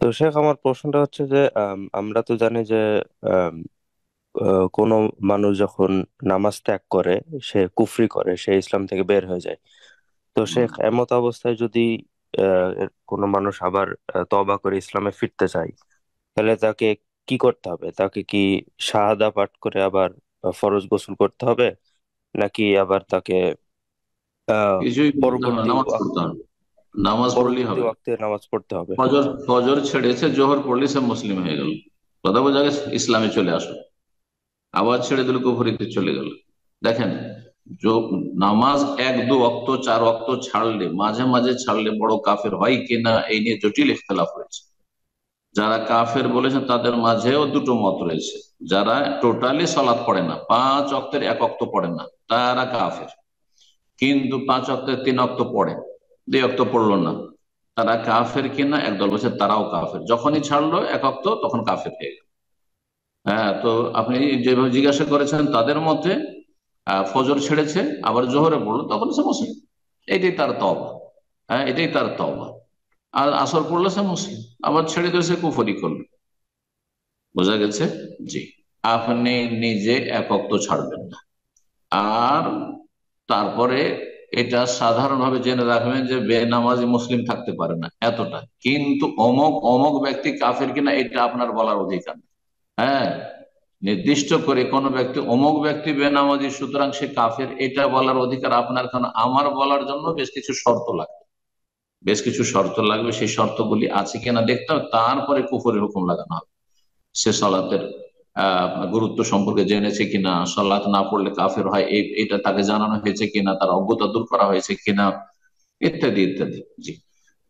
তো শেখ, আমার প্রশ্নটা হচ্ছে যে আমরা তো জানি যে আম, কোনো মানুষ যখন নামাজ ত্যাগ করে, সে কুফরি করে, সে ইসলাম থেকে বের হয়ে যায়। তো শেখ, এমত অবস্থায় যদি কোনো মানুষ আবার তওবা করে ইসলামে ফিরতে চায়, তাহলে তাকে কি করতে হবে? তাকে কি শাহাদা পাঠ করে আবার ফরজ গোসল করতে হবে, নাকি আবার তাকে আহ কিছুই করতে হবে না, পরবর্তী নামাজ পড়তে হবে। নামাজ পড়লেই পরবর্তী হবে। ওয়াক্তে নামাজ পড়তে হবে? ফজর ফজর ছেড়েছে, জোহর পড়লে সে মুসলিম হয়ে গেল। কথা বোঝা গেছে, ইসলামে চলে আসলো। আবার ছেড়ে দিল, কুফরিতে চলে গেল। দেখেন, নামাজ এক দু অক্ত চার অক্ত ছাড়লে, মাঝে মাঝে ছাড়লে বড় কাফের হয় কিনা এই নিয়ে জটিল ইখতলাফ হয়েছে। যারা কাফের বলেছেন তাদের মাঝেও দুটো মত রয়েছে। যারা টোটালি সালাত পড়ে না, 5 অক্তের 1 অক্ত পড়ে না, তারা কাফের। কিন্তু 5 অক্তের 3 অক্ত পড়ে, 2 অক্ত পড়লো না, তারা কাফের কিনা? একদল বলছে তারাও কাফের, যখনই ছাড়লো 1 অক্ত তখন কাফের হয়ে গেল। হ্যাঁ, তো আপনি যেভাবে জিজ্ঞাসা করেছেন তাদের মতে ফজর ছেড়েছে, আবার জোহরে পড়লো, তখন সে মুসলিম। এটাই তার তওবা। হ্যাঁ, এটাই তার তওবা। আর আসর পড়লো সে মুসলিম, আবার ছেড়ে দিয়ে সে কুফরি করলো। বোঝা গেছে? জি। আপনি নিজে 1 অক্ত ছাড়বেন না। আর তারপরে এটা সাধারণভাবে জেনে রাখবেন যে বেনামাজি মুসলিম থাকতে পারে না, এতটা। কিন্তু অমক অমক ব্যক্তি কাফের কিনা এটা আপনার বলার অধিকার নেই। হ্যাঁ, নির্দিষ্ট করে কোন ব্যক্তি অমুক ব্যক্তি বেনামাজি সুতরাং সে কাফের, এটা বলার অধিকার আপনার। কারণ আমার বলার জন্য বেশ কিছু শর্ত লাগবে। বেশ কিছু শর্ত লাগবে, সেই শর্তগুলি আছে কিনা দেখতে হবে, তারপরে কুফরের হুকুম লাগানো হবে। সে সালাতের গুরুত্ব সম্পর্কে জেনেছে কিনা, সালাত না পড়লে কাফের হয় এটা তাকে জানানো হয়েছে কিনা, তার অজ্ঞতা দূর করা হয়েছে কিনা, ইত্যাদি ইত্যাদি। জি।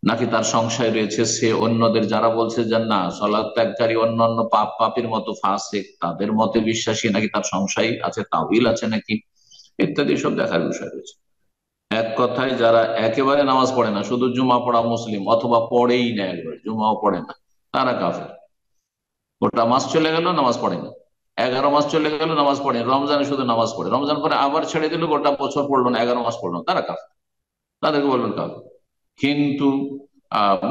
নাকি তার সংশয় রয়েছে, সে অন্যদের যারা বলছে যে না সালাত ত্যাগকারী অন্যান্য পাপীর মতো ফাসিক, তাদের মতে বিশ্বাসী, নাকি তার সংশয় আছে, তাওইল আছে নাকি, ইত্যাদি সব দেখার বিষয় রয়েছে। এক কথায় যারা একেবারে নামাজ পড়ে না, শুধু জুমা পড়া মুসলিম, অথবা পড়েই না, একবারে জুমাও পড়ে না, তারা কাফের। গোটা মাস চলে গেল নামাজ পড়ে না, 11 মাস চলে গেল নামাজ পড়ে না, রমজানে শুধু নামাজ পড়ে, রমজান পরে আবার ছেড়ে দিল, গোটা বছর পড়লো না, 11 মাস পড়লো না, তারা কাফের। তাদেরকে বলবেন কাফের। কিন্তু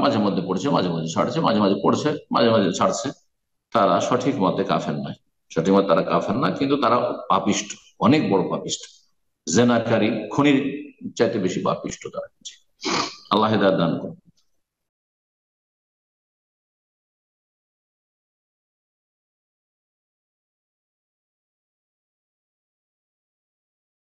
মাঝে মধ্যে পড়ছে, মাঝে মাঝে ছাড়ছে, মাঝে মাঝে পড়ছে, মাঝে মাঝে ছাড়ছে, তারা সঠিক মতে কাফের নয়। সঠিক মতে তারা কাফের না, কিন্তু তারা পাপিষ্ঠ, অনেক বড় পাপিষ্ঠ, জেনাকারী, খুনির চাইতে বেশি পাপিষ্ঠ তারা। আল্লাহ হেদায়েত দান করুন।